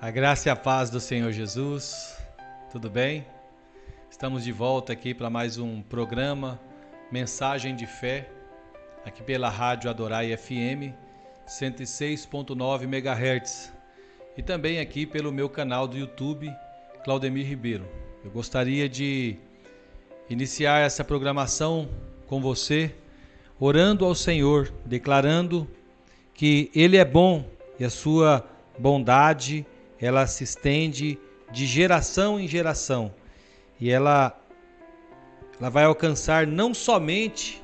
A graça e a paz do Senhor Jesus, tudo bem? Estamos de volta aqui para mais um programa Mensagem de Fé, aqui pela Rádio Adorai FM 106.9 MHz e também aqui pelo meu canal do YouTube, Claudemir Ribeiro. Eu gostaria de iniciar essa programação com você, orando ao Senhor, declarando que Ele é bom e a sua bondade ela se estende de geração em geração e ela vai alcançar não somente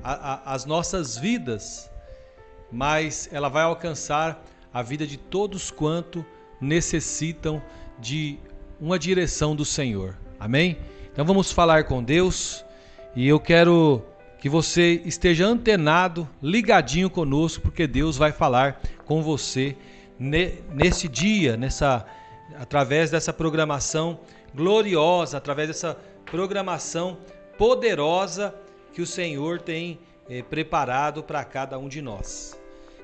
as nossas vidas, mas ela vai alcançar a vida de todos quanto necessitam de uma direção do Senhor. Amém? Então vamos falar com Deus e eu quero que você esteja antenado, ligadinho conosco, porque Deus vai falar com você nesse dia, através dessa programação gloriosa, através dessa programação poderosa que o Senhor tem preparado para cada um de nós.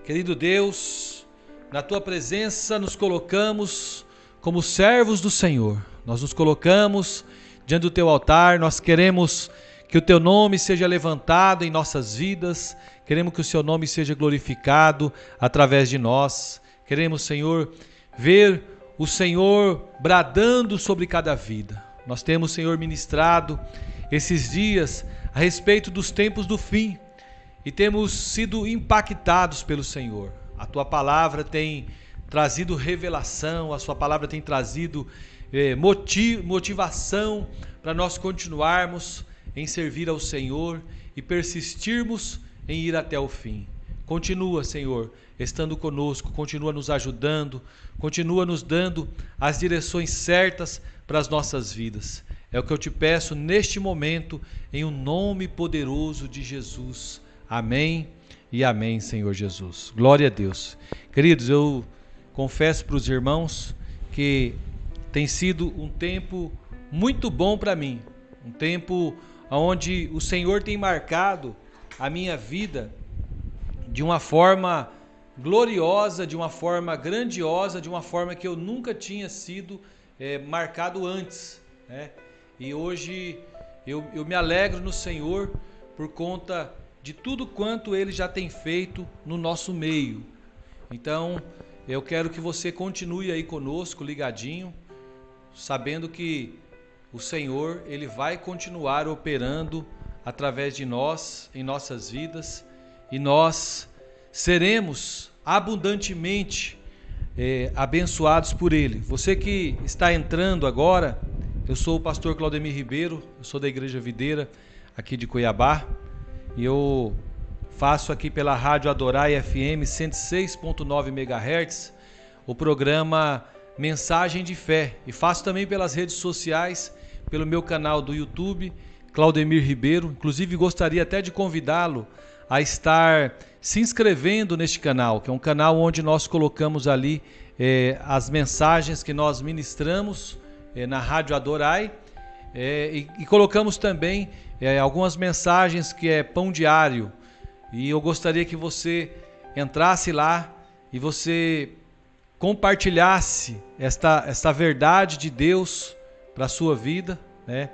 Querido Deus, na Tua presença nos colocamos como servos do Senhor. Nós nos colocamos diante do Teu altar, nós queremos que o Teu nome seja levantado em nossas vidas, queremos que o Seu nome seja glorificado através de nós. Queremos, Senhor, ver o Senhor bradando sobre cada vida. Nós temos, Senhor, ministrado esses dias a respeito dos tempos do fim e temos sido impactados pelo Senhor. A Tua palavra tem trazido revelação, a Sua palavra tem trazido motivação para nós continuarmos em servir ao Senhor e persistirmos em ir até o fim. Continua, Senhor, estando conosco, continua nos ajudando, continua nos dando as direções certas para as nossas vidas. É o que eu te peço neste momento, em um nome poderoso de Jesus. Amém e amém, Senhor Jesus. Glória a Deus. Queridos, eu confesso para os irmãos que tem sido um tempo muito bom para mim, um tempo onde o Senhor tem marcado a minha vida de uma forma gloriosa, de uma forma grandiosa, de uma forma que eu nunca tinha sido marcado antes, né? E hoje eu me alegro no Senhor por conta de tudo quanto Ele já tem feito no nosso meio. Então eu quero que você continue aí conosco, ligadinho, sabendo que o Senhor Ele vai continuar operando através de nós, em nossas vidas, e nós seremos abundantemente abençoados por Ele. Você que está entrando agora, eu sou o pastor Claudemir Ribeiro, eu sou da Igreja Videira, aqui de Cuiabá, e eu faço aqui pela Rádio Adorai FM 106.9 MHz o programa Mensagem de Fé, e faço também pelas redes sociais, pelo meu canal do YouTube, Claudemir Ribeiro. Inclusive gostaria até de convidá-lo a estar se inscrevendo neste canal, que é um canal onde nós colocamos ali as mensagens que nós ministramos na Rádio Adorai e colocamos também algumas mensagens que é pão diário, e eu gostaria que você entrasse lá e você compartilhasse esta verdade de Deus para a sua vida, né?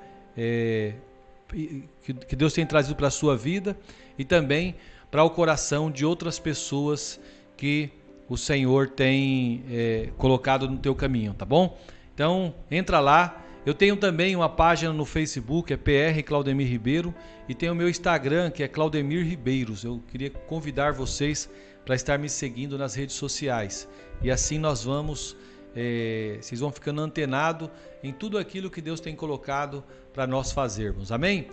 Que Deus tem trazido para a sua vida e também para o coração de outras pessoas que o Senhor tem colocado no teu caminho, tá bom? Então entra lá. Eu tenho também uma página no Facebook, é PR Claudemir Ribeiro, e tem o meu Instagram, que é Claudemir Ribeiros. Eu queria convidar vocês para estar me seguindo nas redes sociais, e assim nós vamos, vocês vão ficando antenados em tudo aquilo que Deus tem colocado para nós fazermos, amém?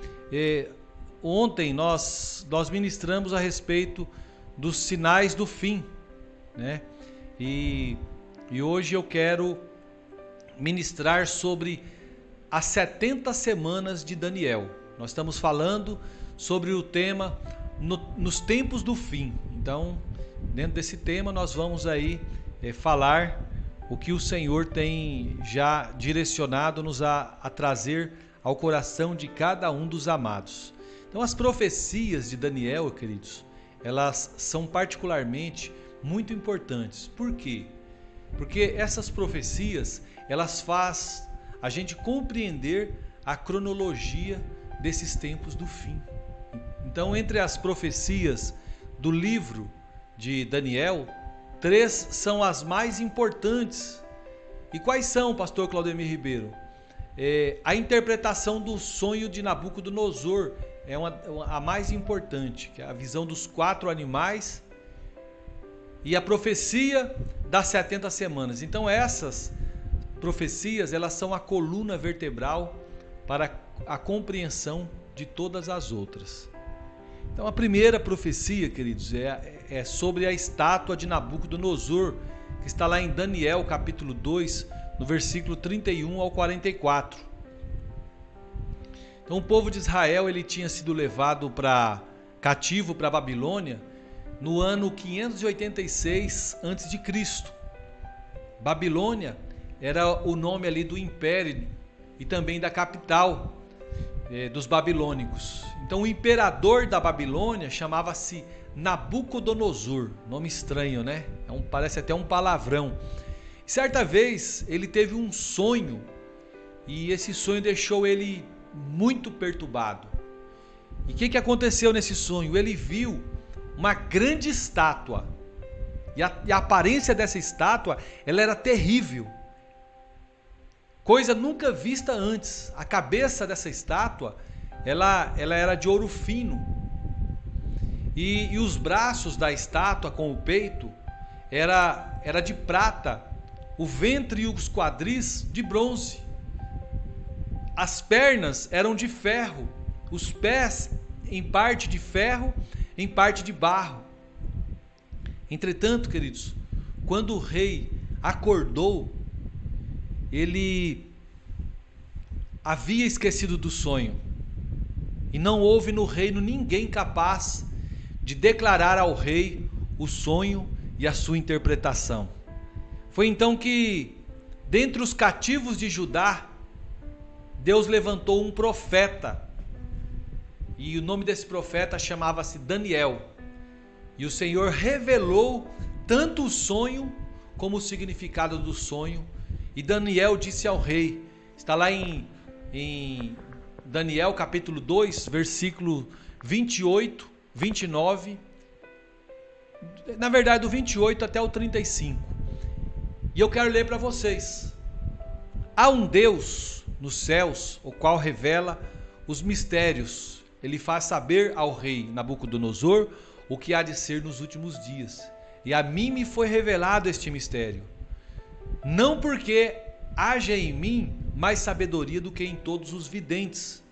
Ontem nós ministramos a respeito dos sinais do fim, né? E hoje eu quero ministrar sobre as 70 semanas de Daniel. Nós estamos falando sobre o tema nos tempos do fim. Então, dentro desse tema nós vamos aí falar o que o Senhor tem já direcionado-nos a trazer ao coração de cada um dos amados. Então as profecias de Daniel, queridos, elas são particularmente muito importantes. Por quê? Porque essas profecias, elas fazem a gente compreender a cronologia desses tempos do fim. Então, entre as profecias do livro de Daniel, 3 são as mais importantes. E quais são, pastor Claudemir Ribeiro? A interpretação do sonho de Nabucodonosor é a mais importante, que é a visão dos 4 animais e a profecia das 70 semanas. Então essas profecias, elas são a coluna vertebral para a compreensão de todas as outras. Então a primeira profecia, queridos, é sobre a estátua de Nabucodonosor, que está lá em Daniel capítulo 2, no versículo 31 ao 44. Então o povo de Israel, ele tinha sido levado cativo para a Babilônia no ano 586 a.C. Babilônia era o nome ali do império e também da capital dos babilônicos. Então o imperador da Babilônia chamava-se Nabucodonosor, nome estranho, né? Parece até um palavrão. Certa vez ele teve um sonho e esse sonho deixou ele muito perturbado. E o que aconteceu nesse sonho? Ele viu uma grande estátua e a aparência dessa estátua, ela era terrível, coisa nunca vista antes. A cabeça dessa estátua, ela era de ouro fino e os braços da estátua com o peito era de prata, o ventre e os quadris de bronze, as pernas eram de ferro, os pés em parte de ferro, em parte de barro. Entretanto, queridos, quando o rei acordou, ele havia esquecido do sonho e não houve no reino ninguém capaz de declarar ao rei o sonho e a sua interpretação. Foi então que, dentre os cativos de Judá, Deus levantou um profeta, e o nome desse profeta chamava-se Daniel. E o Senhor revelou tanto o sonho como o significado do sonho. E Daniel disse ao rei, está lá em Daniel capítulo 2, versículo 28, 29, na verdade do 28 até o 35. E eu quero ler para vocês. Há um Deus nos céus, o qual revela os mistérios. Ele faz saber ao rei Nabucodonosor o que há de ser nos últimos dias. E a mim me foi revelado este mistério. Não porque haja em mim mais sabedoria do que em todos os videntes,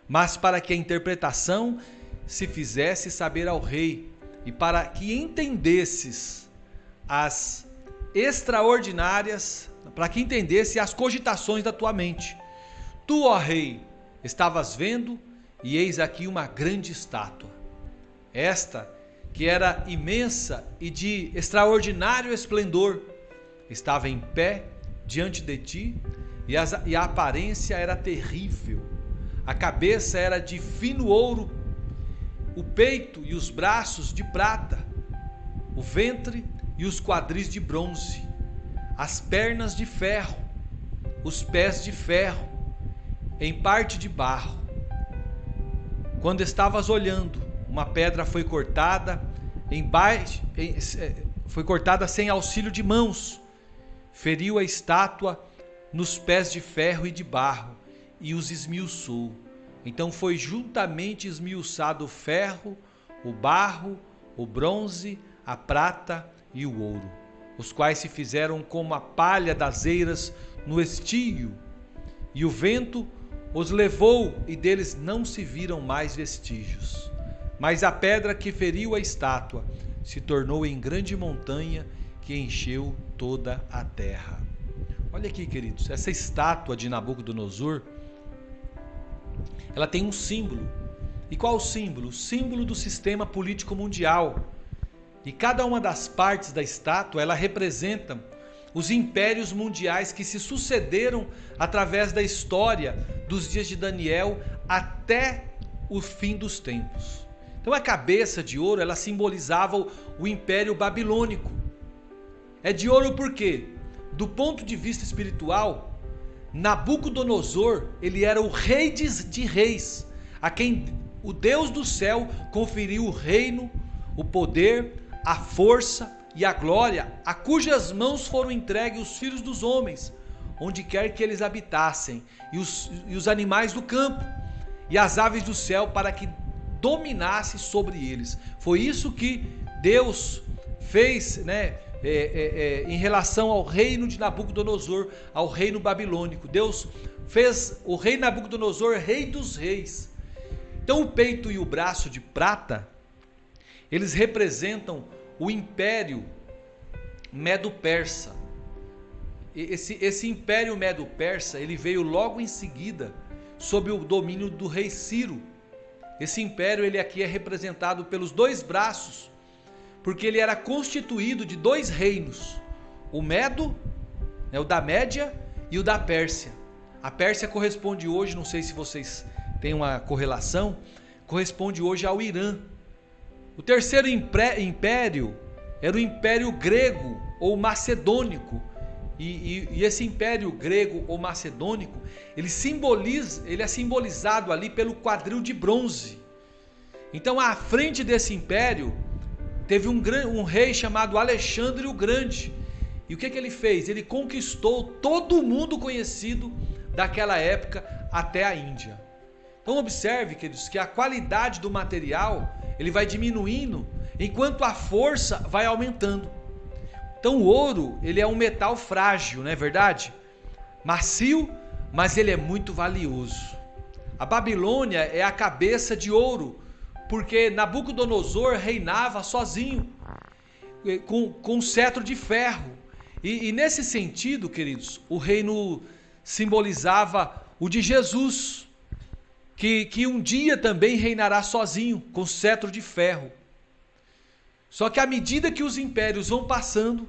mas para que a interpretação se fizesse saber ao rei, e para que entendesses as extraordinárias, para que entendesse as cogitações da tua mente. Tu, ó rei, estavas vendo, e eis aqui uma grande estátua. Esta, que era imensa e de extraordinário esplendor, estava em pé diante de ti, e a aparência era terrível. A cabeça era de fino ouro, o peito e os braços de prata, o ventre e os quadris de bronze, as pernas de ferro, os pés de ferro, em parte de barro. Quando estavas olhando, uma pedra foi cortada sem auxílio de mãos, feriu a estátua nos pés de ferro e de barro e os esmiuçou. Então foi juntamente esmiuçado o ferro, o barro, o bronze, a prata e o ouro, os quais se fizeram como a palha das eiras no estio, e o vento os levou, e deles não se viram mais vestígios. Mas a pedra que feriu a estátua se tornou em grande montanha que encheu toda a terra. Olha aqui, queridos, essa estátua de Nabucodonosor, ela tem um símbolo. E qual o símbolo? O símbolo do sistema político mundial. E cada uma das partes da estátua, ela representa os impérios mundiais que se sucederam através da história dos dias de Daniel até o fim dos tempos. Então a cabeça de ouro, ela simbolizava o Império Babilônico. É de ouro porque, do ponto de vista espiritual, Nabucodonosor, ele era o rei de reis, a quem o Deus do céu conferiu o reino, o poder, a força e a glória, a cujas mãos foram entregues os filhos dos homens, onde quer que eles habitassem, e os animais do campo, e as aves do céu, para que dominasse sobre eles. Foi isso que Deus fez, né? Em relação ao reino de Nabucodonosor, ao reino babilônico. Deus fez o rei Nabucodonosor rei dos reis. Então o peito e o braço de prata, eles representam o império Medo-Persa. Esse império Medo-Persa, ele veio logo em seguida sob o domínio do rei Ciro. Esse império, ele aqui é representado pelos dois braços, porque ele era constituído de dois reinos, o Medo, né, o da Média, e o da Pérsia. A Pérsia corresponde hoje, não sei se vocês têm uma correlação, corresponde hoje ao Irã. O terceiro império era o Império Grego ou Macedônico, e esse Império Grego ou Macedônico, ele é simbolizado ali pelo quadril de bronze. Então, à frente desse império, teve um rei chamado Alexandre o Grande. E o que ele fez? Ele conquistou todo o mundo conhecido daquela época até a Índia. Então observe, queridos, que a qualidade do material ele vai diminuindo enquanto a força vai aumentando. Então o ouro, ele é um metal frágil, não é verdade? Macio, mas ele é muito valioso. A Babilônia é a cabeça de ouro, porque Nabucodonosor reinava sozinho, com um cetro de ferro. E nesse sentido, queridos, o reino simbolizava o de Jesus, que um dia também reinará sozinho, com cetro de ferro. Só que à medida que os impérios vão passando,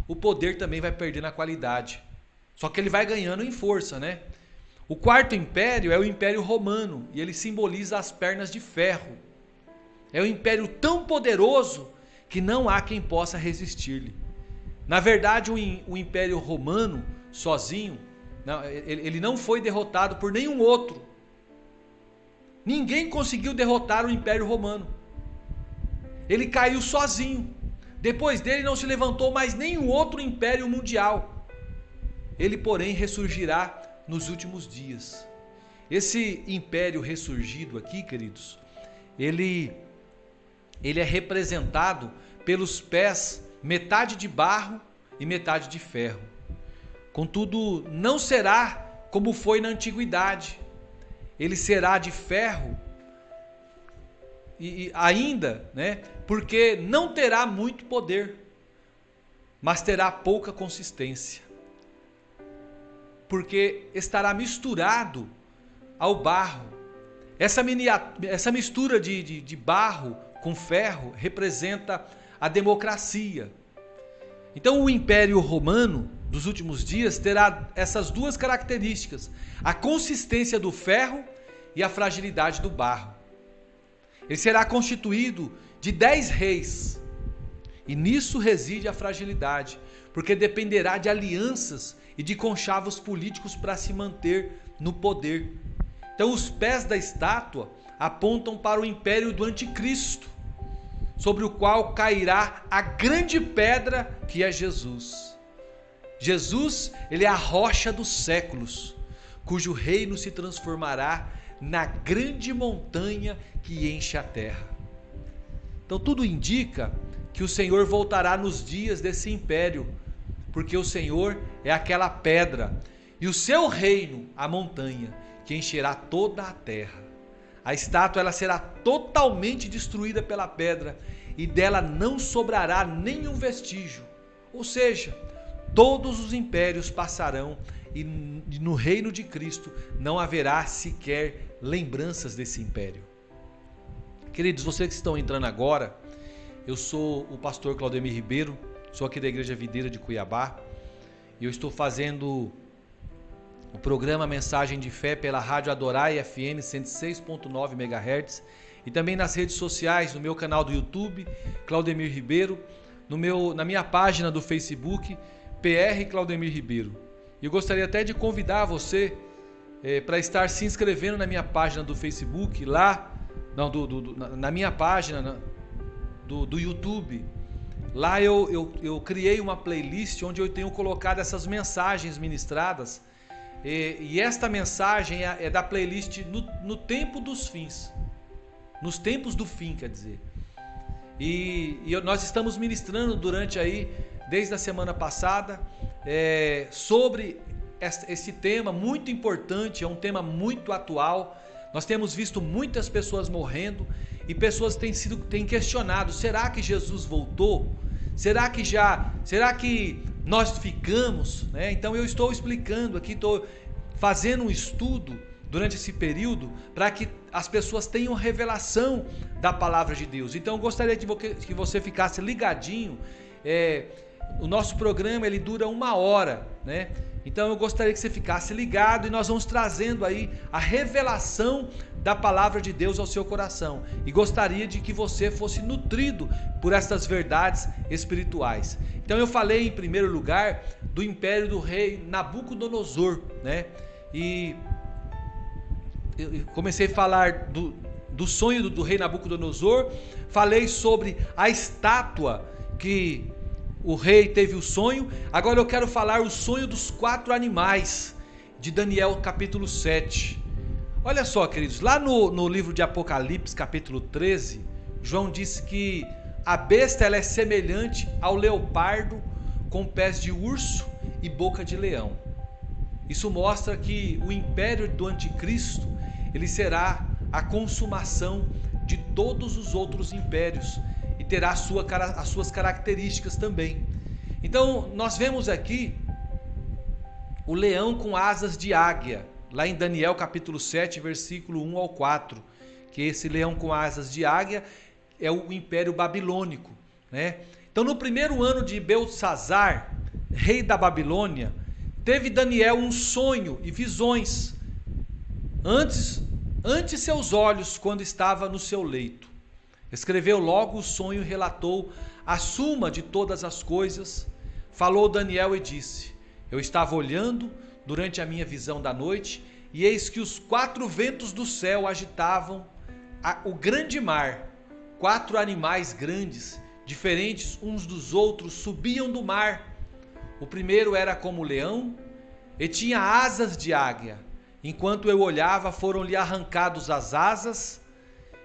o poder também vai perdendo a qualidade. Só que ele vai ganhando em força, né? O quarto império é o Império Romano, e ele simboliza as pernas de ferro. É um império tão poderoso que não há quem possa resistir-lhe. Na verdade, o Império Romano, sozinho, ele não foi derrotado por nenhum outro. Ninguém conseguiu derrotar o Império Romano. Ele caiu sozinho. Depois dele não se levantou mais nenhum outro império mundial. Ele, porém, ressurgirá nos últimos dias. Esse império ressurgido aqui, queridos, ele é representado pelos pés, metade de barro e metade de ferro. Contudo, não será como foi na antiguidade. Ele será de ferro e ainda, né? Porque não terá muito poder, mas terá pouca consistência. Porque estará misturado ao barro. Essa mistura de barro com ferro representa a democracia. Então o Império Romano dos últimos dias terá essas duas características: a consistência do ferro e a fragilidade do barro. Ele será constituído de 10 reis, e nisso reside a fragilidade, porque dependerá de alianças e de conchavos políticos para se manter no poder. Então os pés da estátua apontam para o império do anticristo, sobre o qual cairá a grande pedra que é Jesus. Jesus, ele é a rocha dos séculos, cujo reino se transformará na grande montanha que enche a terra. Então tudo indica que o Senhor voltará nos dias desse império, porque o Senhor é aquela pedra, e o seu reino, a montanha, que encherá toda a terra. A estátua ela será totalmente destruída pela pedra, e dela não sobrará nenhum vestígio. Ou seja, todos os impérios passarão, e no reino de Cristo não haverá sequer lembranças desse império. Queridos, vocês que estão entrando agora, eu sou o pastor Claudemir Ribeiro, sou aqui da Igreja Videira de Cuiabá, e eu estou fazendo o programa Mensagem de Fé pela Rádio Adorai FM 106.9 MHz, e também nas redes sociais, no meu canal do YouTube, Claudemir Ribeiro, na minha página do Facebook, PR Claudemir Ribeiro. E eu gostaria até de convidar você para estar se inscrevendo na minha página do Facebook, na minha página do YouTube. Lá eu criei uma playlist onde eu tenho colocado essas mensagens ministradas. E esta mensagem é da playlist no tempo dos fins. Nos tempos do fim, quer dizer. E nós estamos ministrando desde a semana passada, sobre esse tema muito importante, é um tema muito atual. Nós temos visto muitas pessoas morrendo e pessoas têm questionado: será que Jesus voltou? Será que nós ficamos? Então eu estou explicando aqui, estou fazendo um estudo durante esse período para que as pessoas tenham revelação da palavra de Deus. Então eu gostaria que você ficasse ligadinho. O nosso programa ele dura 1 hora, né? Então eu gostaria que você ficasse ligado e nós vamos trazendo aí a revelação da palavra de Deus ao seu coração. E gostaria de que você fosse nutrido por estas verdades espirituais. Então eu falei em primeiro lugar do império do rei Nabucodonosor, né? E eu comecei a falar do sonho do rei Nabucodonosor, falei sobre a estátua que o rei teve o sonho. Agora eu quero falar o sonho dos 4 animais de Daniel capítulo 7. Olha só, queridos, lá no livro de Apocalipse capítulo 13, João disse que a besta ela é semelhante ao leopardo com pés de urso e boca de leão. Isso mostra que o império do anticristo ele será a consumação de todos os outros impérios e terá as suas características também. Então nós vemos aqui o leão com asas de águia, lá em Daniel capítulo 7, versículo 1 ao 4, que esse leão com asas de águia é o império babilônico, né? Então no primeiro ano de Beltsazar, rei da Babilônia, teve Daniel um sonho e visões ante seus olhos quando estava no seu leito. Escreveu logo o sonho e relatou a suma de todas as coisas. Falou Daniel e disse: eu estava olhando durante a minha visão da noite, e eis que os 4 ventos do céu agitavam o grande mar. 4 animais grandes, diferentes uns dos outros, subiam do mar. O primeiro era como leão e tinha asas de águia. Enquanto eu olhava, foram-lhe arrancados as asas,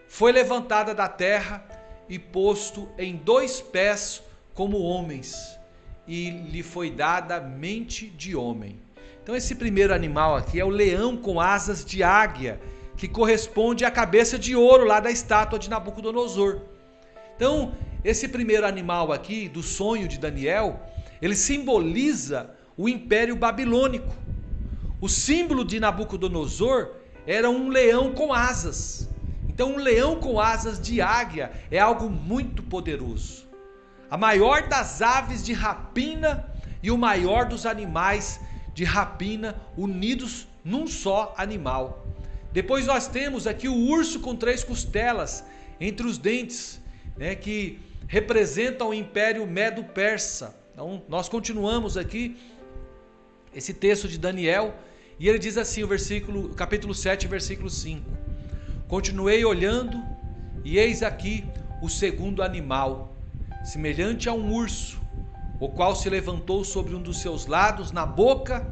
foi levantada da terra e posto em 2 pés como homens, e lhe foi dada mente de homem. Então esse primeiro animal aqui é o leão com asas de águia, que corresponde à cabeça de ouro lá da estátua de Nabucodonosor. Então esse primeiro animal aqui do sonho de Daniel, ele simboliza o império babilônico. O símbolo de Nabucodonosor era um leão com asas. Então um leão com asas de águia é algo muito poderoso. A maior das aves de rapina e o maior dos animais de rapina unidos num só animal. Depois nós temos aqui o urso com 3 costelas entre os dentes, né, que representam o império medo-persa. Então nós continuamos aqui esse texto de Daniel e ele diz assim, capítulo 7, versículo 5. Continuei olhando e eis aqui o segundo animal, semelhante a um urso, o qual se levantou sobre um dos seus lados, na boca,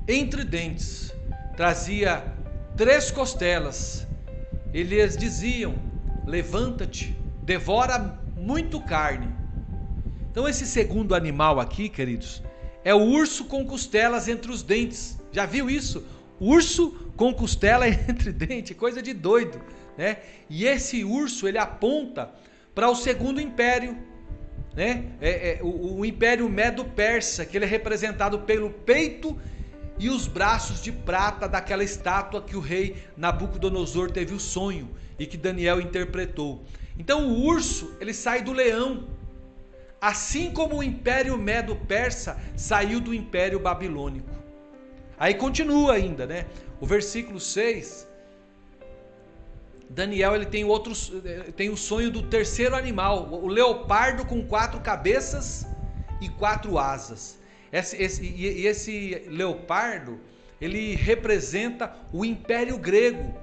entre dentes. Trazia 3 costelas. Eles diziam: levanta-te, devora muito carne. Então esse segundo animal aqui, queridos, é o urso com costelas entre os dentes. Já viu isso? Urso com costela entre dentes, coisa de doido, né? E esse urso, ele aponta para o segundo império, né? O império medo-persa, que ele é representado pelo peito e os braços de prata daquela estátua que o rei Nabucodonosor teve o sonho e que Daniel interpretou. Então o urso, ele sai do leão, assim como o império medo-persa saiu do império babilônico. Aí continua ainda, né? O versículo 6 Daniel ele tem o sonho do terceiro animal, o leopardo com 4 cabeças e 4 asas. Esse leopardo, ele representa o Império Grego.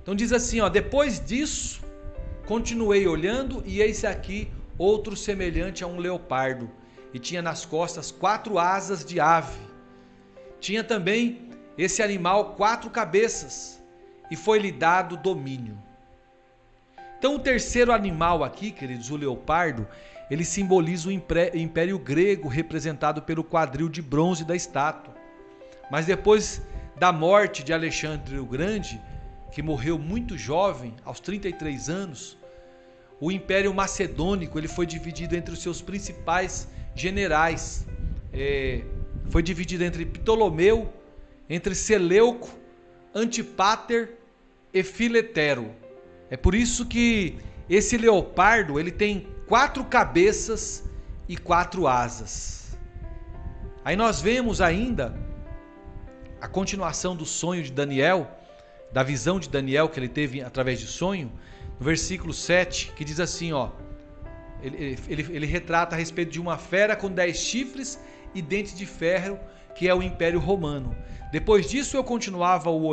Então diz assim, depois disso, continuei olhando e eis aqui outro semelhante a um leopardo, e tinha nas costas 4 asas de ave. Tinha também esse animal 4 cabeças, e foi-lhe dado domínio. Então o terceiro animal aqui, queridos, o leopardo, ele simboliza o Império Grego, representado pelo quadril de bronze da estátua. Mas depois da morte de Alexandre o Grande, que morreu muito jovem, aos 33 anos, o Império Macedônico ele foi dividido entre os seus principais generais. Foi dividido entre Ptolomeu, entre Seleuco, Antípater e Filetero. É por isso que esse leopardo ele tem 4 cabeças e 4 asas. Aí nós vemos ainda a continuação do sonho de Daniel, da visão de Daniel que ele teve através de sonho, no versículo 7, que diz assim, ele retrata a respeito de uma fera com 10 chifres e dentes de ferro, que é o Império Romano. Depois disso eu continuava o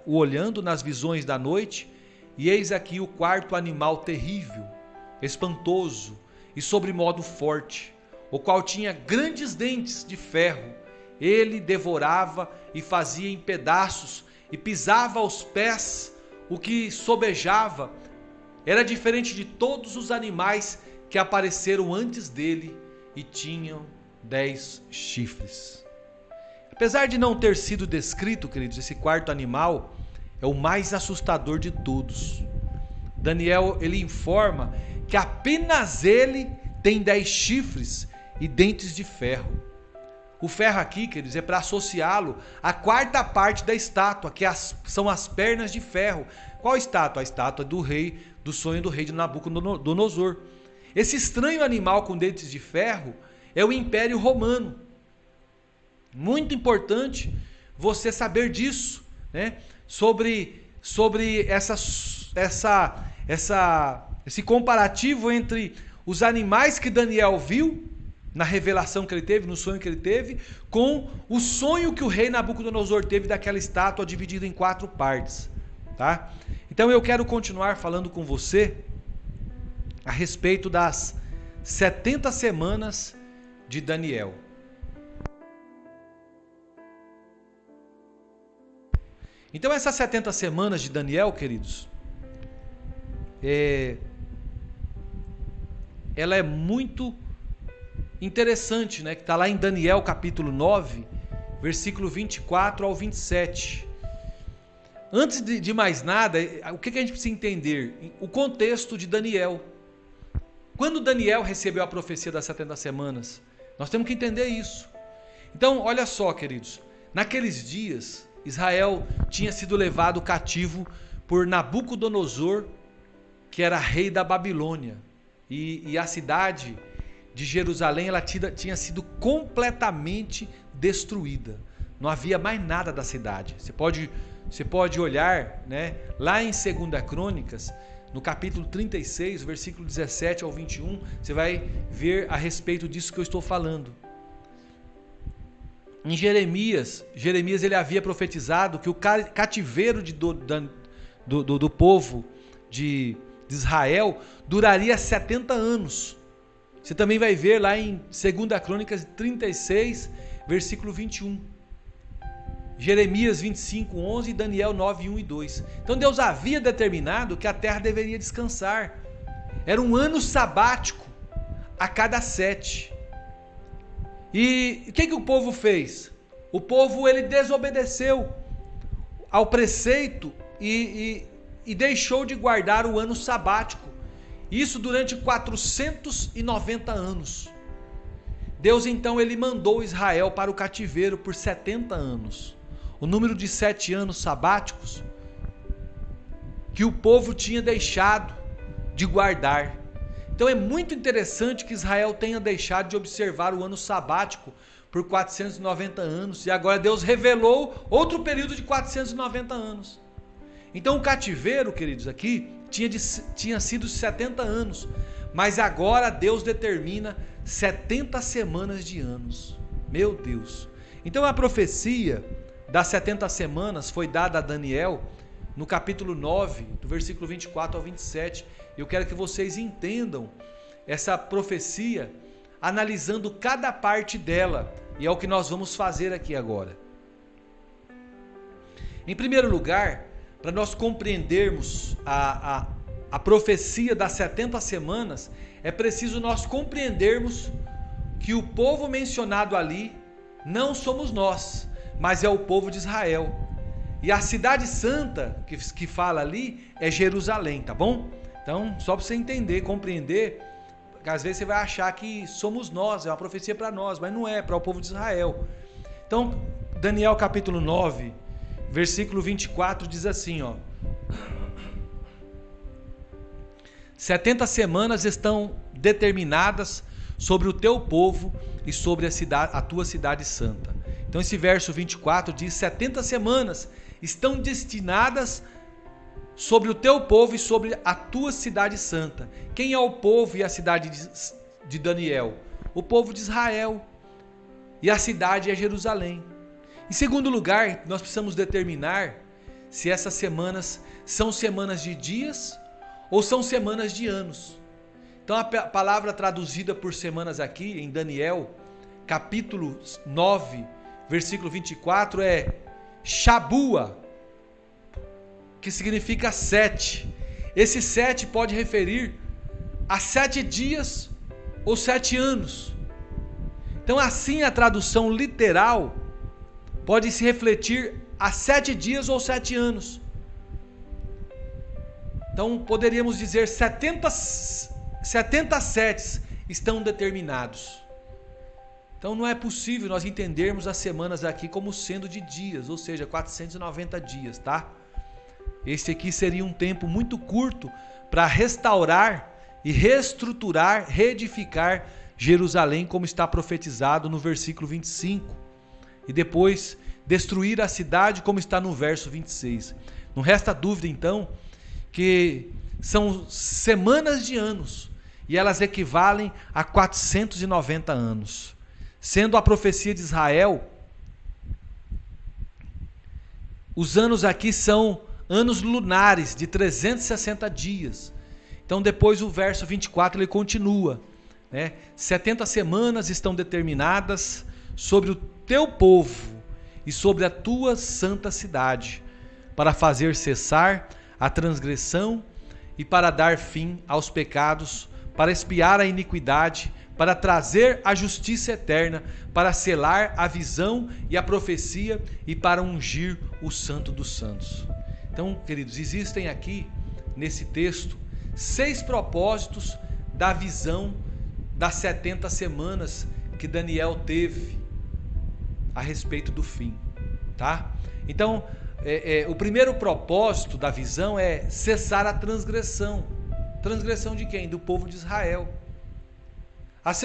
olhando nas visões da noite, e eis aqui o 4º animal terrível, espantoso e sobremodo forte, o qual tinha grandes dentes de ferro. Ele devorava e fazia em pedaços e pisava aos pés o que sobejava. Era diferente de todos os animais que apareceram antes dele e tinham 10 chifres. Apesar de não ter sido descrito, queridos, esse 4º animal é o mais assustador de todos. Daniel ele informa que apenas ele tem 10 chifres e dentes de ferro. O ferro aqui, queridos, é para associá-lo à 4ª parte da estátua, que são as pernas de ferro. Qual estátua? A estátua do sonho do rei de Nabucodonosor. Esse estranho animal com dentes de ferro é o Império Romano. Muito importante você saber disso, né? Sobre esse comparativo entre os animais que Daniel viu na revelação que ele teve, no sonho que ele teve, com o sonho que o rei Nabucodonosor teve daquela estátua dividida em 4 partes, tá? Então eu quero continuar falando com você a respeito das 70 semanas de Daniel. Então essas 70 semanas de Daniel, queridos, ela é muito interessante, né? Que está lá em Daniel capítulo 9, versículo 24 ao 27. Antes de mais nada, o que a gente precisa entender? O contexto de Daniel. Quando Daniel recebeu a profecia das 70 semanas, nós temos que entender isso. Então, olha só, queridos, naqueles dias, Israel tinha sido levado cativo por Nabucodonosor, que era rei da Babilônia, e a cidade de Jerusalém ela tinha sido completamente destruída. Não havia mais nada da cidade. Você pode olhar, né, lá em 2 Crônicas, no capítulo 36, versículo 17 ao 21, você vai ver a respeito disso que eu estou falando. Em Jeremias ele havia profetizado que o cativeiro do povo de Israel duraria 70 anos. Você também vai ver lá em 2 Crônicas 36, versículo 21. Jeremias 25, 11 e Daniel 9, 1 e 2. Então Deus havia determinado que a terra deveria descansar. Era um ano sabático a cada 7. E o que o povo fez? O povo ele desobedeceu ao preceito e deixou de guardar o ano sabático. Isso durante 490 anos. Deus então ele mandou Israel para o cativeiro por 70 anos. O número de 7 anos sabáticos que o povo tinha deixado de guardar. Então é muito interessante que Israel tenha deixado de observar o ano sabático por 490 anos. E agora Deus revelou outro período de 490 anos. Então o cativeiro, queridos, aqui tinha sido 70 anos, mas agora Deus determina 70 semanas de anos. Meu Deus! Então a profecia das 70 semanas foi dada a Daniel no capítulo 9, do versículo 24 ao 27. Eu quero que vocês entendam essa profecia, analisando cada parte dela, e é o que nós vamos fazer aqui agora. Em primeiro lugar, para nós compreendermos a profecia das 70 semanas, é preciso nós compreendermos que o povo mencionado ali não somos nós, mas é o povo de Israel. E a cidade santa que fala ali é Jerusalém, tá bom? Então, só para você entender, compreender, porque às vezes você vai achar que somos nós, é uma profecia para nós, mas não é, para o povo de Israel. Então, Daniel capítulo 9, versículo 24 diz assim, ó: 70 semanas estão determinadas sobre o teu povo e sobre a tua cidade santa. Então esse verso 24 diz: 70 semanas estão destinadas sobre o teu povo e sobre a tua cidade santa. Quem é o povo e a cidade de Daniel? O povo de Israel. E a cidade é Jerusalém. Em segundo lugar, nós precisamos determinar se essas semanas são semanas de dias ou são semanas de anos. Então a palavra traduzida por semanas aqui em Daniel, capítulo 9, versículo 24 é Shabua, que significa 7. Esse 7 pode referir a 7 dias ou 7 anos. Então assim a tradução literal pode se refletir a 7 dias ou 7 anos. Então poderíamos dizer 70 setes estão determinados. Então não é possível nós entendermos as semanas aqui como sendo de dias, ou seja, 490 dias, tá? Esse aqui seria um tempo muito curto para restaurar e reestruturar, reedificar Jerusalém, como está profetizado no versículo 25. E depois destruir a cidade, como está no verso 26. Não resta dúvida, então, que são semanas de anos, e elas equivalem a 490 anos. Sendo a profecia de Israel, os anos aqui são anos lunares de 360 dias. Então depois o verso 24 ele continua, né? 70 semanas estão determinadas sobre o teu povo e sobre a tua santa cidade, para fazer cessar a transgressão e para dar fim aos pecados, para expiar a iniquidade, para trazer a justiça eterna, para selar a visão e a profecia e para ungir o Santo dos Santos. Então, queridos, existem aqui nesse texto 6 propósitos da visão das 70 semanas que Daniel teve a respeito do fim, tá? Então, o primeiro propósito da visão é cessar a transgressão. Transgressão de quem? Do povo de Israel.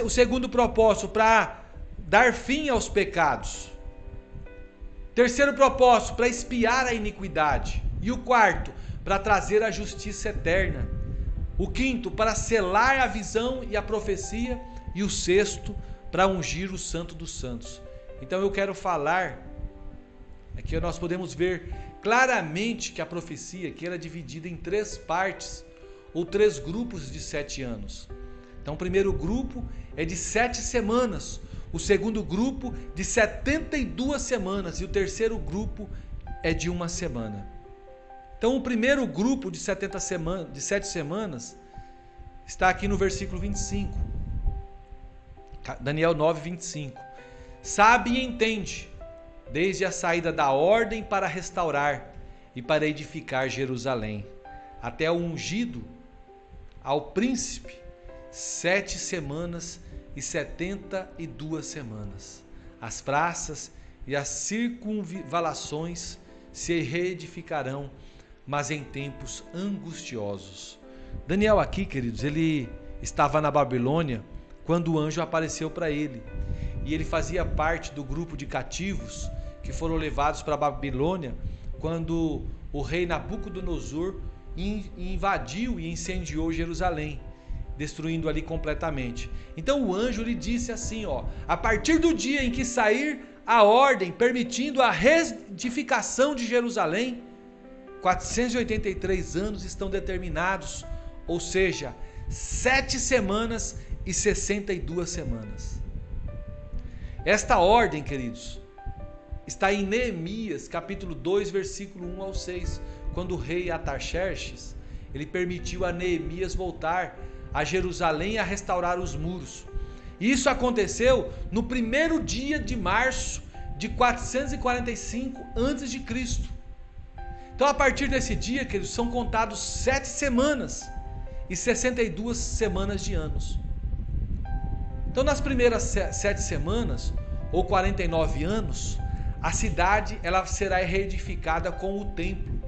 O segundo propósito, para dar fim aos pecados. Terceiro propósito, para expiar a iniquidade. E o quarto, para trazer a justiça eterna. O quinto, para selar a visão e a profecia. E o sexto, para ungir o Santo dos Santos. Então eu quero falar, aqui nós podemos ver claramente que a profecia aqui era dividida em 3 partes, ou 3 grupos de 7 anos. Então o primeiro grupo é de 7 semanas, o segundo grupo de 72 semanas e o terceiro grupo é de 1 semana. Então o primeiro grupo de 7 semanas está aqui no versículo 25. Daniel 9, 25. Sabe e entende, desde a saída da ordem para restaurar e para edificar Jerusalém, até o ungido ao príncipe, 7 semanas e 72 semanas. As praças e as circunvalações se reedificarão, mas em tempos angustiosos. Daniel aqui, queridos, ele estava na Babilônia quando o anjo apareceu para ele. E ele fazia parte do grupo de cativos que foram levados para a Babilônia quando o rei Nabucodonosor invadiu e incendiou Jerusalém, destruindo ali completamente. Então o anjo lhe disse assim, a partir do dia em que sair a ordem permitindo a reedificação de Jerusalém, 483 anos estão determinados, ou seja, 7 semanas e 62 semanas. Esta ordem, queridos, está em Neemias, capítulo 2, versículo 1 ao 6, quando o rei Artaxerxes, ele permitiu a Neemias voltar a Jerusalém a restaurar os muros. Isso aconteceu no primeiro dia de março de 445 a.C. Então, a partir desse dia, queridos, são contados 7 semanas e 62 semanas de anos. Então, nas primeiras 7 semanas, ou 49 anos, a cidade ela será reedificada com o templo.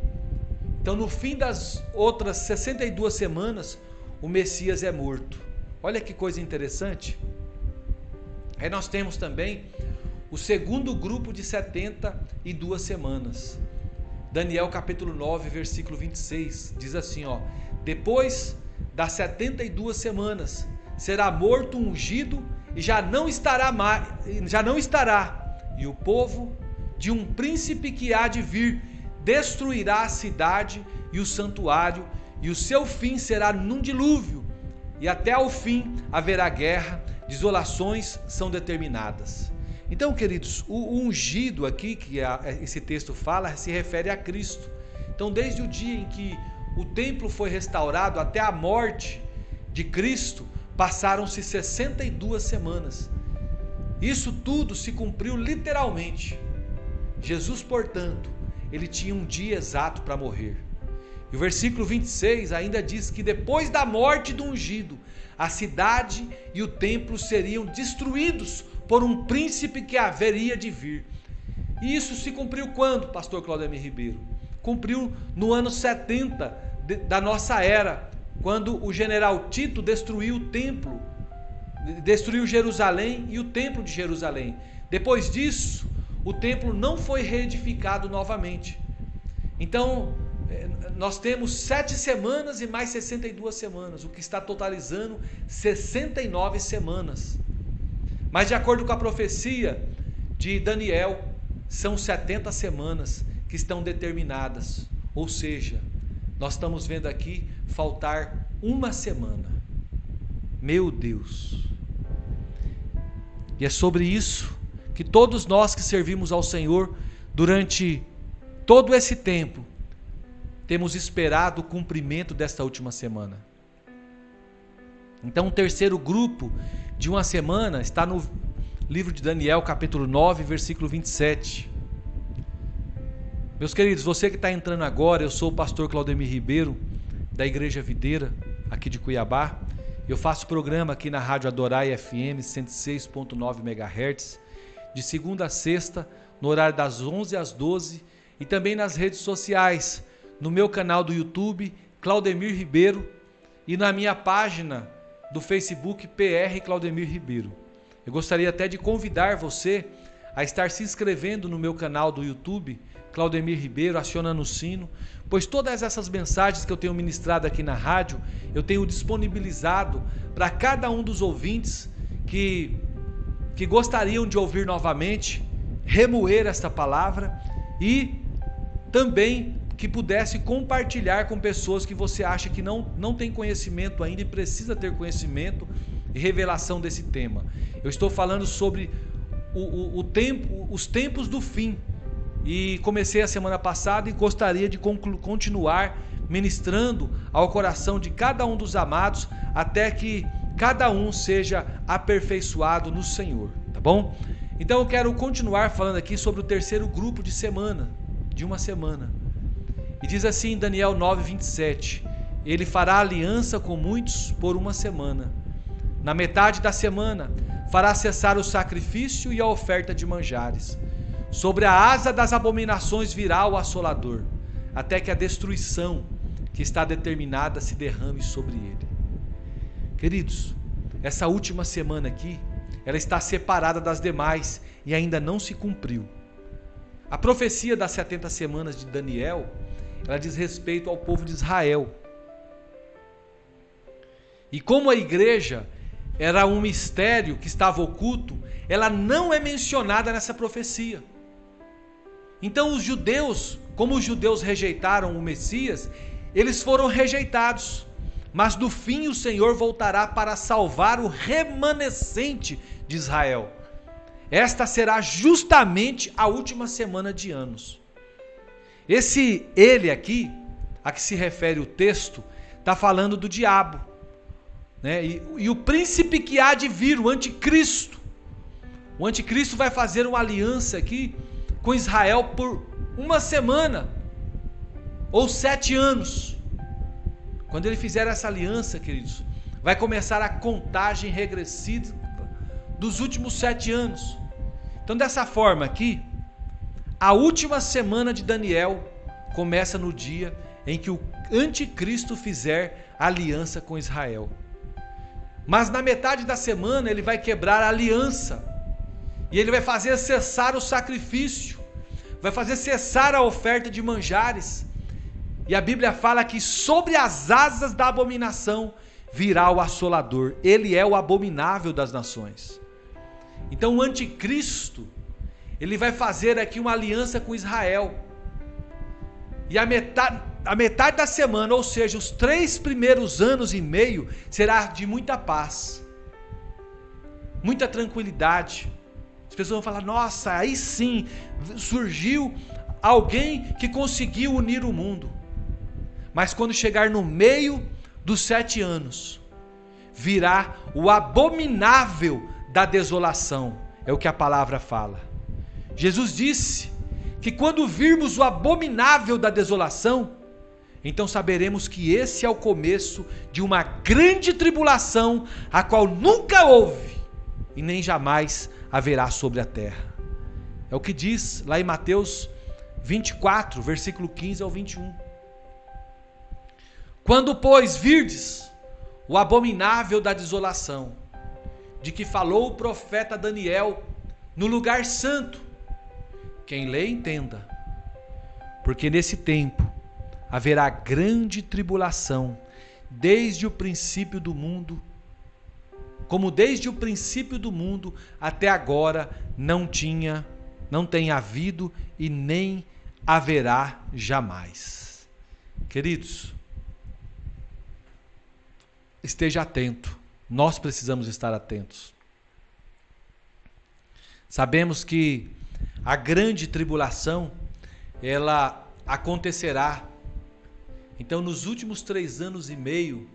Então, no fim das outras 62 semanas, o Messias é morto. Olha que coisa interessante. Aí nós temos também o segundo grupo de 72 semanas. Daniel capítulo 9, versículo 26, diz assim, depois das 72 semanas, será morto um ungido e já não estará, e o povo de um príncipe que há de vir destruirá a cidade e o santuário, e o seu fim será num dilúvio, e até ao fim haverá guerra, desolações são determinadas. Então, queridos, o ungido aqui, que esse texto fala, se refere a Cristo. Então, desde o dia em que o templo foi restaurado até a morte de Cristo, passaram-se 62 semanas. Isso tudo se cumpriu literalmente. Jesus, portanto, ele tinha um dia exato para morrer. E o versículo 26 ainda diz que depois da morte do ungido, a cidade e o templo seriam destruídos por um príncipe que haveria de vir. E isso se cumpriu quando, pastor Claudemir Ribeiro? Cumpriu no ano 70 da nossa era, quando o general Tito destruiu o templo, destruiu Jerusalém e o templo de Jerusalém. Depois disso, o templo não foi reedificado novamente. Então, nós temos 7 semanas e mais 62 semanas, o que está totalizando 69 semanas. Mas de acordo com a profecia de Daniel, são 70 semanas que estão determinadas. Ou seja, nós estamos vendo aqui faltar uma semana. Meu Deus! E é sobre isso que todos nós que servimos ao Senhor durante todo esse tempo, temos esperado o cumprimento desta última semana. Então, o terceiro grupo de uma semana está no livro de Daniel, capítulo 9, versículo 27. Meus queridos, você que está entrando agora, eu sou o pastor Claudemir Ribeiro, da Igreja Videira, aqui de Cuiabá. Eu faço programa aqui na Rádio Adorai FM 106.9 MHz, de segunda a sexta, no horário das 11 às 12, e também nas redes sociais, no meu canal do YouTube, Claudemir Ribeiro, e na minha página do Facebook, PR Claudemir Ribeiro. Eu gostaria até de convidar você a estar se inscrevendo no meu canal do YouTube, Claudemir Ribeiro, acionando o sino, pois todas essas mensagens que eu tenho ministrado aqui na rádio, eu tenho disponibilizado para cada um dos ouvintes que gostariam de ouvir novamente, remoer esta palavra e também que pudesse compartilhar com pessoas que você acha que não tem conhecimento ainda e precisa ter conhecimento e revelação desse tema. Eu estou falando sobre os tempos do fim, e comecei a semana passada e gostaria de continuar ministrando ao coração de cada um dos amados até que cada um seja aperfeiçoado no Senhor, tá bom? Então eu quero continuar falando aqui sobre o terceiro grupo de uma semana. E diz assim em Daniel 9, 27, ele fará aliança com muitos por uma semana. Na metade da semana, fará cessar o sacrifício e a oferta de manjares. Sobre a asa das abominações virá o assolador, até que a destruição que está determinada se derrame sobre ele. Queridos, essa última semana aqui, ela está separada das demais e ainda não se cumpriu. A profecia das 70 semanas de Daniel, ela diz respeito ao povo de Israel. E como a igreja era um mistério que estava oculto, ela não é mencionada nessa profecia. Então os judeus, como os judeus rejeitaram o Messias, eles foram rejeitados. Mas no fim o Senhor voltará para salvar o remanescente de Israel. Esta será justamente a última semana de anos. Ele aqui, a que se refere o texto, está falando do diabo, né? E o príncipe que há de vir, o anticristo. O anticristo vai fazer uma aliança aqui com Israel por uma semana ou 7 anos. Quando ele fizer essa aliança, queridos, vai começar a contagem regressiva dos últimos 7 anos. Então, dessa forma aqui, a última semana de Daniel começa no dia em que o anticristo fizer aliança com Israel. Mas na metade da semana ele vai quebrar a aliança. E ele vai fazer cessar o sacrifício. Vai fazer cessar a oferta de manjares. E a Bíblia fala que sobre as asas da abominação virá o assolador. Ele é o abominável das nações. Então o anticristo, ele vai fazer aqui uma aliança com Israel. E a metade da semana, ou seja, os 3 primeiros anos e meio, será de muita paz, muita tranquilidade. As pessoas vão falar, nossa, aí sim, surgiu alguém que conseguiu unir o mundo. Mas quando chegar no meio dos 7 anos, virá o abominável da desolação, é o que a palavra fala. Jesus disse que quando virmos o abominável da desolação, então saberemos que esse é o começo de uma grande tribulação, a qual nunca houve e nem jamais haverá sobre a terra. É o que diz lá em Mateus 24, versículo 15 ao 21. Quando, pois, virdes o abominável da desolação, de que falou o profeta Daniel no lugar santo, quem lê entenda, porque nesse tempo haverá grande tribulação, desde o princípio do mundo, como desde o princípio do mundo até agora não tem havido e nem haverá jamais. Queridos, esteja atento, nós precisamos estar atentos. Sabemos que a grande tribulação, ela acontecerá. Então, nos últimos 3 anos e meio,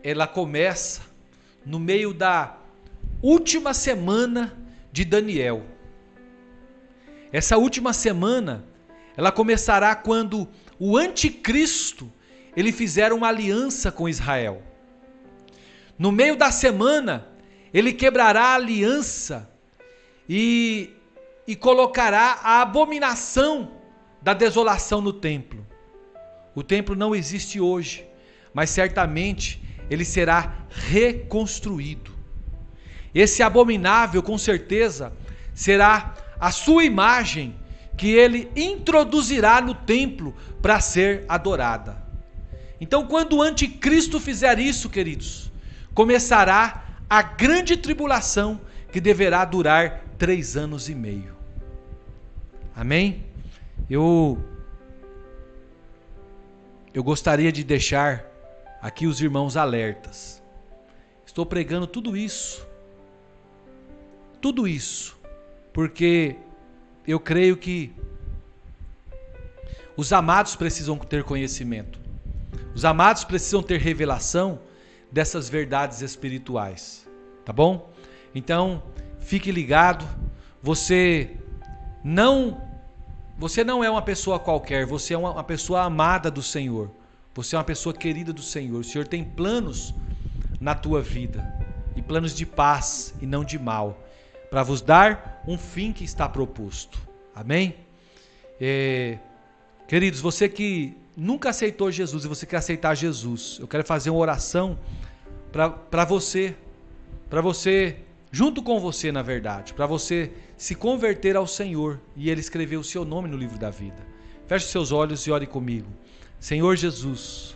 ela começa no meio da última semana de Daniel. Essa última semana, ela começará quando o anticristo, ele fizer uma aliança com Israel. No meio da semana, ele quebrará a aliança e colocará a abominação da desolação no templo. O templo não existe hoje, mas certamente ele será reconstruído. Esse abominável, com certeza, será a sua imagem que ele introduzirá no templo para ser adorada. Então, quando o anticristo fizer isso, queridos, começará a grande tribulação que deverá durar 3 anos e meio. Amém? Eu gostaria de deixar aqui os irmãos alertas. Estou pregando tudo isso, porque eu creio que os amados precisam ter conhecimento. Os amados precisam ter revelação dessas verdades espirituais, tá bom? Então, fique ligado, você não é uma pessoa qualquer, você é uma pessoa amada do Senhor, você é uma pessoa querida do Senhor. O Senhor tem planos na tua vida, e planos de paz e não de mal, para vos dar um fim que está proposto, amém? Queridos, você que nunca aceitou Jesus e você quer aceitar Jesus, eu quero fazer uma oração para você junto com você, na verdade, para você se converter ao Senhor e Ele escrever o seu nome no livro da vida. Feche seus olhos e ore comigo. Senhor Jesus,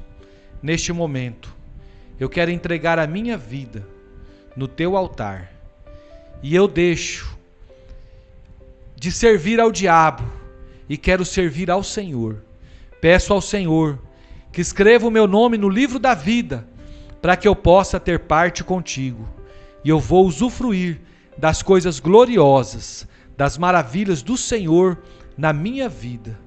neste momento, eu quero entregar a minha vida no teu altar e eu deixo de servir ao diabo e quero servir ao Senhor. Peço ao Senhor que escreva o meu nome no livro da vida para que eu possa ter parte contigo. E eu vou usufruir das coisas gloriosas, das maravilhas do Senhor na minha vida.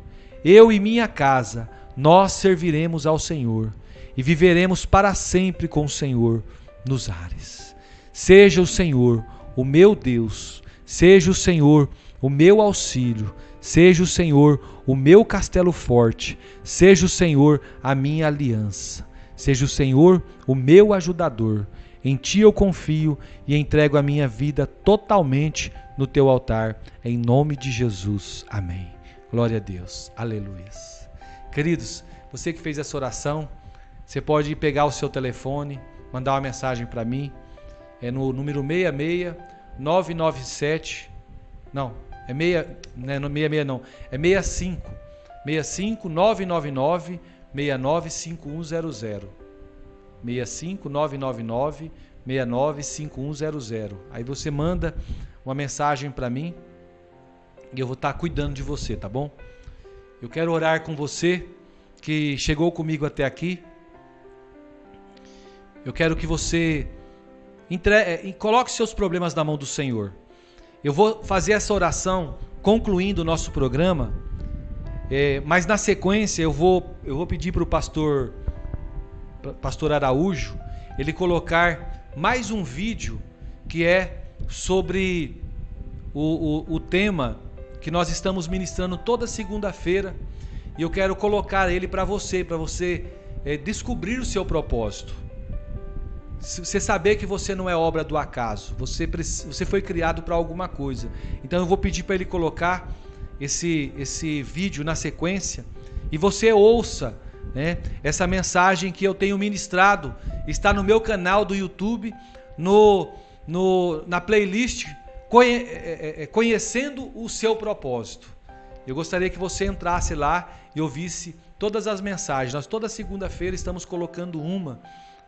Eu e minha casa, nós serviremos ao Senhor e viveremos para sempre com o Senhor nos ares. Seja o Senhor o meu Deus, seja o Senhor o meu auxílio, seja o Senhor o meu castelo forte, seja o Senhor a minha aliança, seja o Senhor o meu ajudador. Em Ti eu confio e entrego a minha vida totalmente no Teu altar, em nome de Jesus. Amém. Glória a Deus. Aleluia. Queridos, você que fez essa oração, você pode pegar o seu telefone, mandar uma mensagem para mim, é no número 66997, não, é 65 999 695100. 65 999 695100. Aí você manda uma mensagem para mim e eu vou estar cuidando de você, tá bom? Eu quero orar com você que chegou comigo até aqui. Eu quero que você coloque seus problemas na mão do Senhor. Eu vou fazer essa oração concluindo o nosso programa, mas na sequência eu vou pedir para o pastor Araújo, ele colocar mais um vídeo que é sobre o tema que nós estamos ministrando toda segunda-feira, e eu quero colocar ele para você descobrir o seu propósito. Você saber que você não é obra do acaso, você foi criado para alguma coisa. Então eu vou pedir para ele colocar esse vídeo na sequência e você ouça, né, essa mensagem que eu tenho ministrado. Está no meu canal do YouTube, na playlist Conhecendo o Seu Propósito. Eu gostaria que você entrasse lá e ouvisse todas as mensagens. Nós toda segunda-feira estamos colocando uma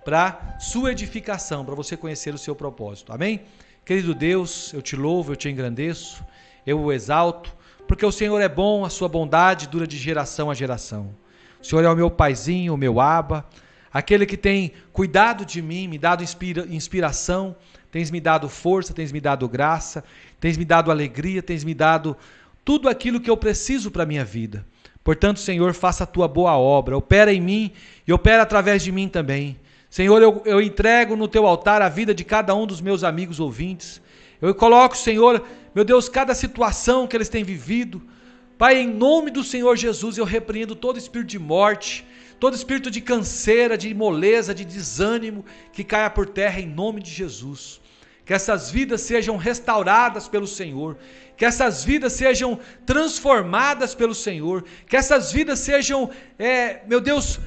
para sua edificação, para você conhecer o seu propósito. Amém? Querido Deus, eu te louvo, eu te engrandeço, eu o exalto, porque o Senhor é bom, a sua bondade dura de geração a geração. O Senhor é o meu paizinho, o meu Abba, aquele que tem cuidado de mim, me dado inspiração, tens me dado força, tens me dado graça, tens me dado alegria, tens me dado tudo aquilo que eu preciso para a minha vida. Portanto, Senhor, faça a tua boa obra, opera em mim e opera através de mim também. Senhor, eu entrego no teu altar a vida de cada um dos meus amigos ouvintes. Eu coloco, Senhor, meu Deus, cada situação que eles têm vivido. Pai, em nome do Senhor Jesus, eu repreendo todo espírito de morte, todo espírito de canseira, de moleza, de desânimo, que caia por terra em nome de Jesus. Que essas vidas sejam restauradas pelo Senhor, que essas vidas sejam transformadas pelo Senhor, que essas vidas sejam, meu Deus,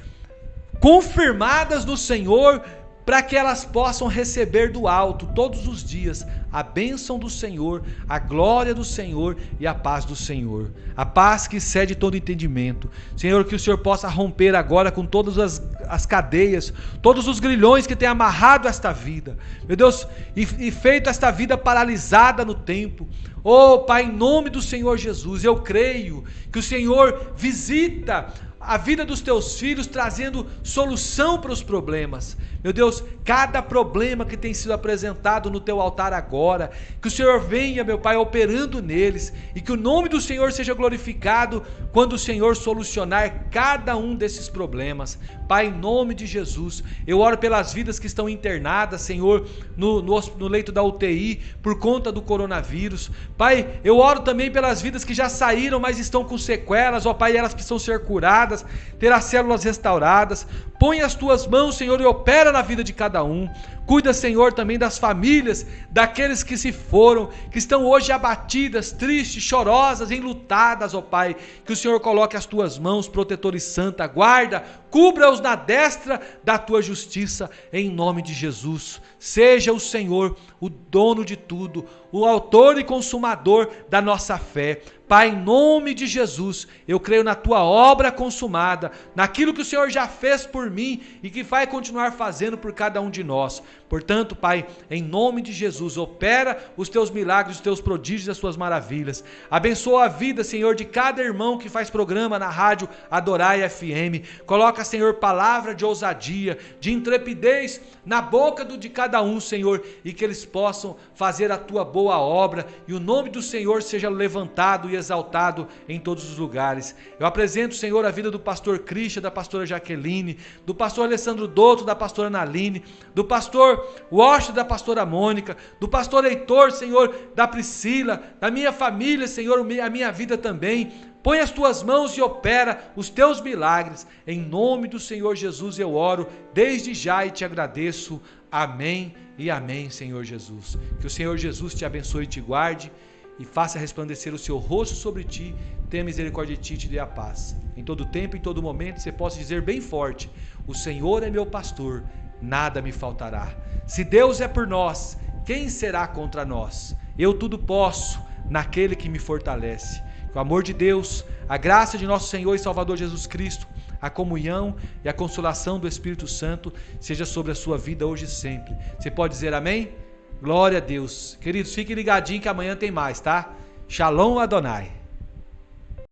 confirmadas no Senhor, para que elas possam receber do alto todos os dias a bênção do Senhor, a glória do Senhor e a paz do Senhor. A paz que excede todo entendimento. Senhor, que o Senhor possa romper agora com todas as cadeias, todos os grilhões que tem amarrado esta vida. Meu Deus, e feito esta vida paralisada no tempo. Oh Pai, em nome do Senhor Jesus, eu creio que o Senhor visita a vida dos teus filhos, trazendo solução para os problemas. Meu Deus, cada problema que tem sido apresentado no teu altar agora, que o Senhor venha, meu Pai, operando neles, e que o nome do Senhor seja glorificado quando o Senhor solucionar cada um desses problemas. Pai, em nome de Jesus, eu oro pelas vidas que estão internadas, Senhor, no leito da UTI, por conta do coronavírus. Pai, eu oro também pelas vidas que já saíram, mas estão com sequelas, ó Pai, elas precisam ser curadas, ter as células restauradas. Põe as tuas mãos, Senhor, e opera na vida de cada um. Cuida, Senhor, também das famílias, daqueles que se foram, que estão hoje abatidas, tristes, chorosas, enlutadas, ó Pai. Que o Senhor coloque as tuas mãos, protetora e santa, guarda, cubra-os na destra da tua justiça, em nome de Jesus. Seja o Senhor o dono de tudo, o autor e consumador da nossa fé. Pai, em nome de Jesus, eu creio na tua obra consumada, naquilo que o Senhor já fez por mim e que vai continuar fazendo por cada um de nós. Portanto, Pai, em nome de Jesus, opera os teus milagres, os teus prodígios e as suas maravilhas. Abençoa a vida, Senhor, de cada irmão que faz programa na rádio Adorai FM. Coloca, Senhor, palavra de ousadia, de intrepidez na boca de cada um, Senhor, e que eles possam fazer a tua boa obra e o nome do Senhor seja levantado e exaltado em todos os lugares. Eu apresento, Senhor, a vida do pastor Christian, da pastora Jaqueline, do pastor Alessandro Dotto, da pastora Naline, do pastor Washington, da pastora Mônica, do pastor Heitor, Senhor, da Priscila, da minha família, Senhor, a minha vida também. Põe as tuas mãos e opera os teus milagres. Em nome do Senhor Jesus eu oro desde já e te agradeço. Amém e amém, Senhor Jesus. Que o Senhor Jesus te abençoe e te guarde e faça resplandecer o seu rosto sobre ti, tenha misericórdia de ti e te dê a paz. Em todo tempo e em todo momento você possa dizer bem forte: o Senhor é meu pastor, nada me faltará. Se Deus é por nós, quem será contra nós? Eu tudo posso naquele que me fortalece. Que o amor de Deus, a graça de nosso Senhor e Salvador Jesus Cristo, a comunhão e a consolação do Espírito Santo seja sobre a sua vida hoje e sempre. Você pode dizer amém? Glória a Deus. Queridos, fiquem ligadinhos que amanhã tem mais, tá? Shalom Adonai.